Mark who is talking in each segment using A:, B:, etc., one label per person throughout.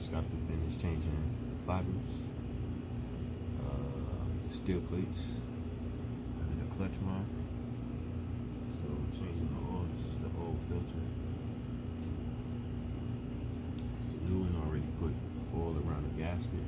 A: just got to finish changing fibers, steel plates, and the clutch mount. So changing the oil, this is the old filter. It's the new one, already put oil around the gasket.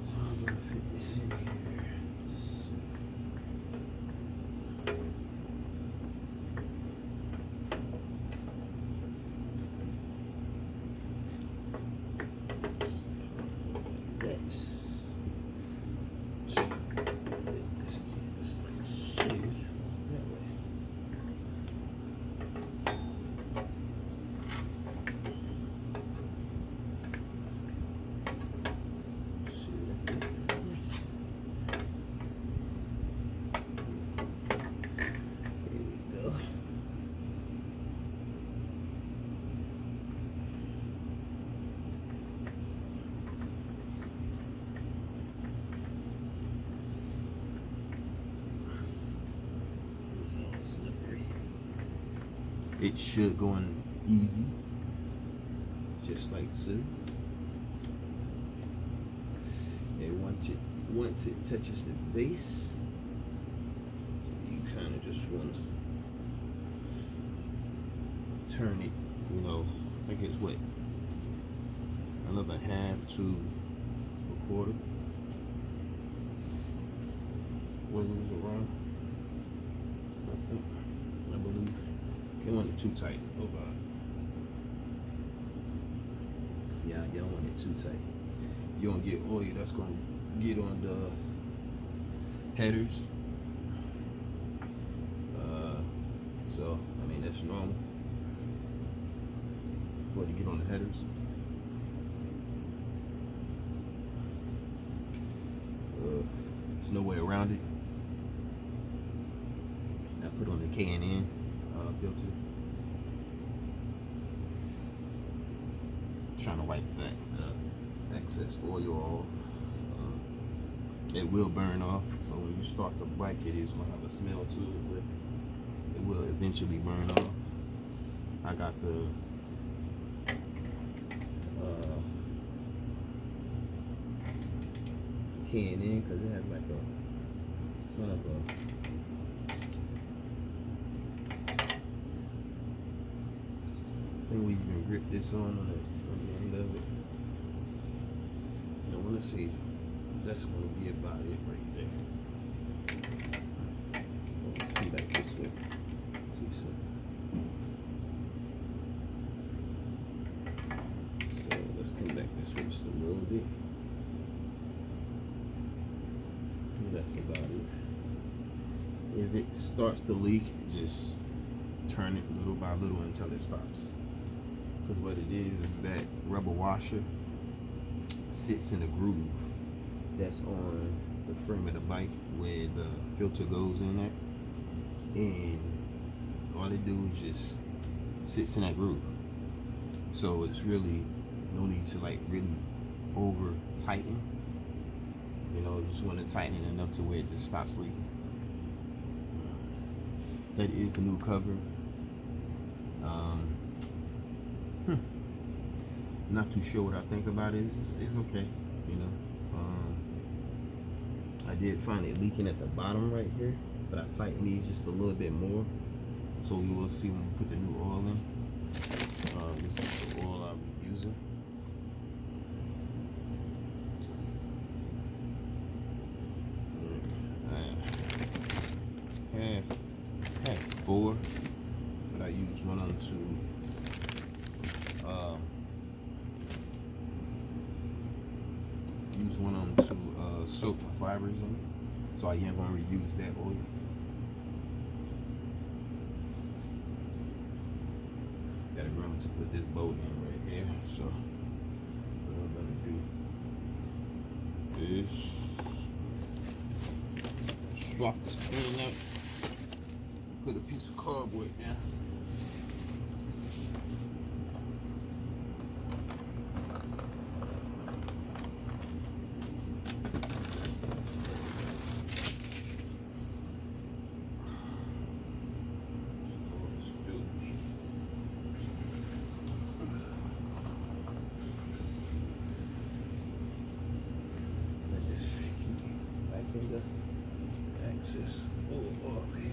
A: So I'm gonna fit this in here. It should go in easy, just like so. And once it touches the base, you kind of just want to turn it, you know, I think it's what, another half to a quarter. Wiggles around, I believe. You want it too tight. Oh God. Yeah, you don't want it too tight. You don't get oil that's gonna get on the headers. So I mean that's normal for it to get on the headers. There's no way around it. I put on the K&N filter. Trying to wipe that excess oil off. It will burn off, so when you start the bike, it is going to have a smell to it, but it will eventually burn off. I got the K&N because it has like a kind of a thing where you can grip this on the end of it. And I want to see, that's going to be about it right there. Let's come back this way. See so let's come back this way just a little bit. And that's about it. If it starts to leak, just turn it little by little until it stops. Because what it is that rubber washer sits in a groove that's on the frame of the bike where the filter goes in at, and all it do is just sits in that groove. So it's really no need to like really over tighten. You know, you just want to tighten it enough to where it just stops leaking. That is the new cover. Not too sure what I think about it. It's okay, you know. I did find it leaking at the bottom right here, but I tightened these just a little bit more, so we will see when we put the new oil in. This is the oil I'll be using. I had 4, but I used one on 2. Use one on 2 soak my fibers in, so I am going to reuse that oil. Got to remember to put this bolt in right here. So what I'm going to do is swap the spring out, put a piece of cardboard down. this oil off here.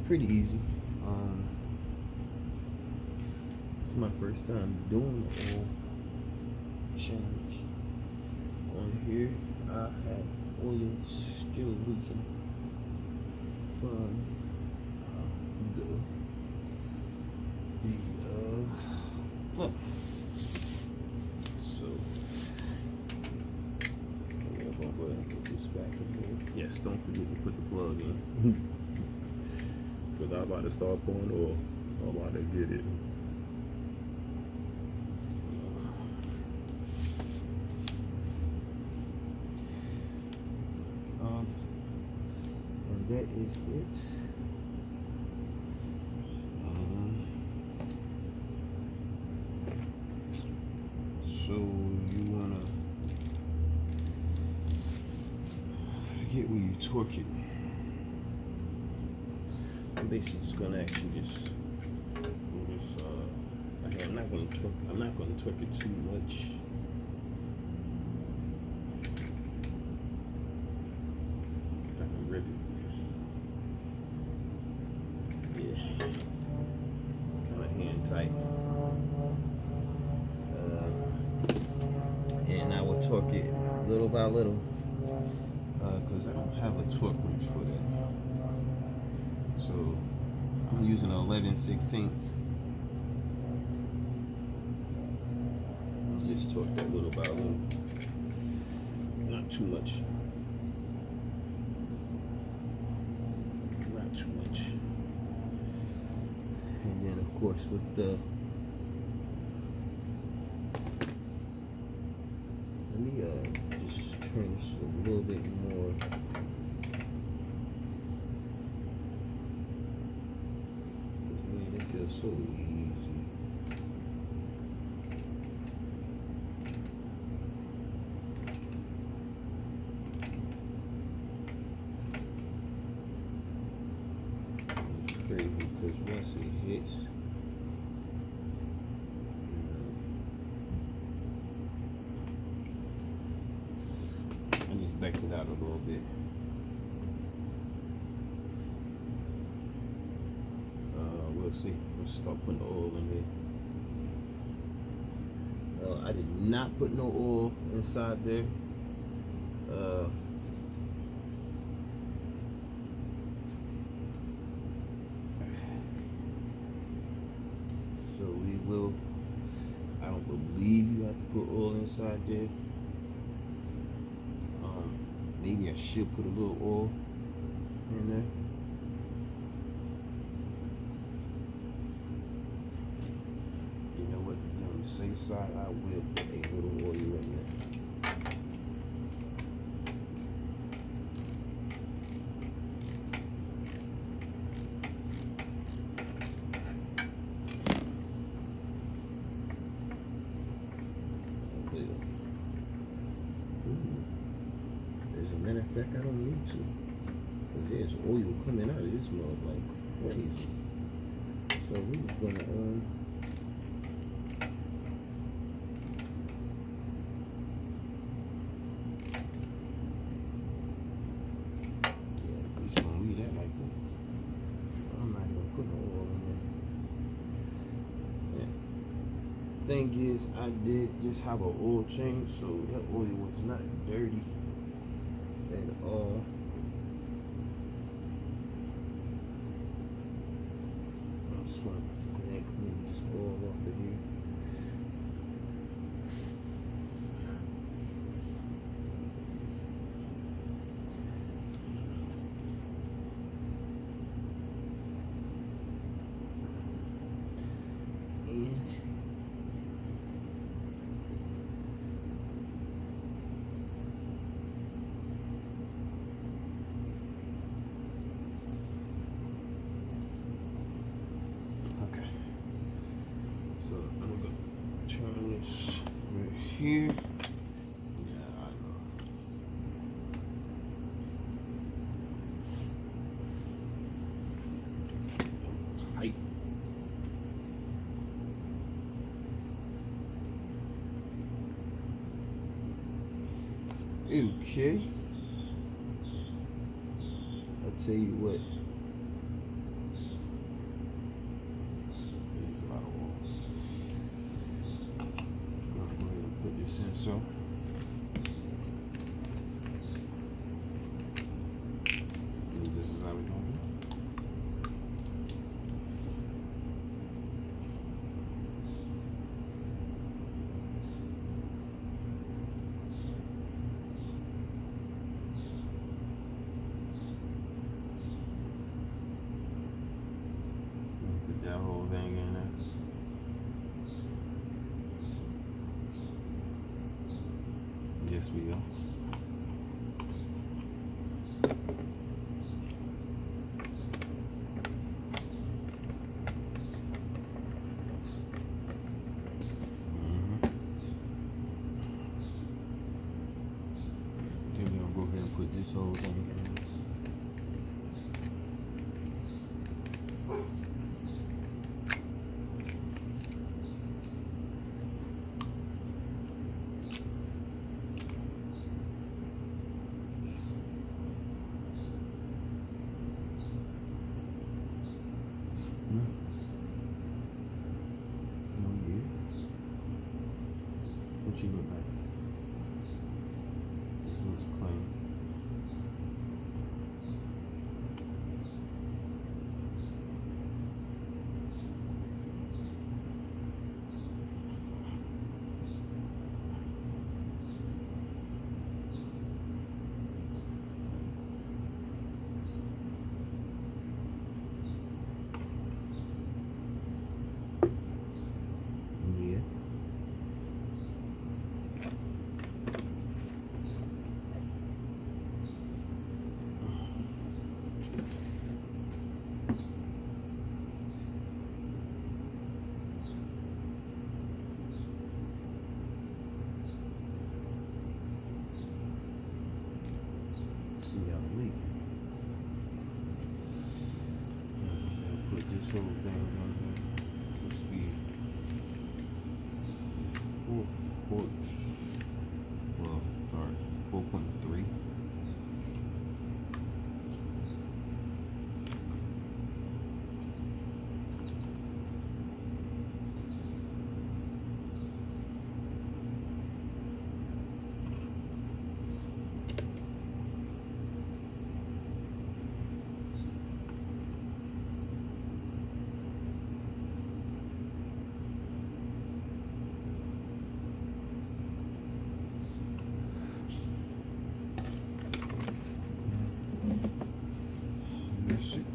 A: Pretty easy. This is my first time doing the oil change. On here, I have oil still leaking from the plug. So I'm gonna go ahead and put this back in here. Yes, don't forget to put the plug in. Because I'm about to start pouring oil. I'm about to get it. And that is it. So you wanna forget where you torque it. I'm basically just gonna actually just do this. Okay, I'm not gonna torque it too much. I can rip it. Yeah, kind of hand tight. And I will torque it little by little, because I don't have a torque wrench for that. So I'm using an 11/16. I'll just torque that little by little, not too much. Not too much. And then of course with the, let me just turn this a little bit more. Feels so easy. It's crazy because once it hits, I just backed it out a little bit. We'll see. Let's start putting the oil in here. I did not put no oil inside there. So we will. I don't believe you have to put oil inside there. Maybe I should put a little oil in there. On the safe side, I will put a little oil in there. As a matter of fact, I don't need to. Because there's oil coming out of this mug like crazy. So we're just gonna thing is, I did just have an oil change, so that oil was not dirty at all. I just want to go ahead and clean this oil off of here. Here. Yeah, I know. Okay. I'll tell you what. There's a lot of oil. Go ahead and put this in so. This is how we're gonna do. Put that whole thing in there. Yes, we are. Then we're gonna go ahead and put this whole thing in. What you look like? It looks clean. Yeah. See y'all leaking. Put this whole thing on there. Let's see. Well, sorry, 4.3. That's it.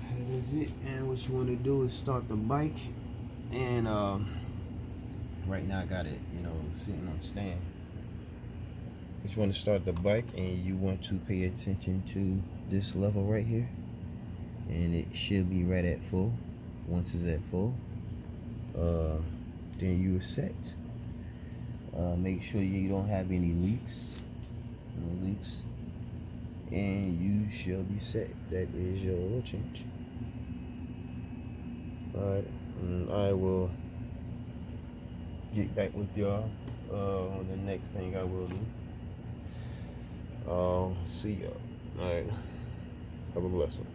A: That is it. And what you want to do is start the bike. And right now I got it, sitting on stand. You want to start the bike, and you want to pay attention to this level right here, and it should be right at full. Once it's at full, then you are set. Make sure you don't have any leaks, and you shall be set. That is your oil change. Alright, and I will get back with y'all on the next thing I will do. See y'all. Alright, have a blessed one.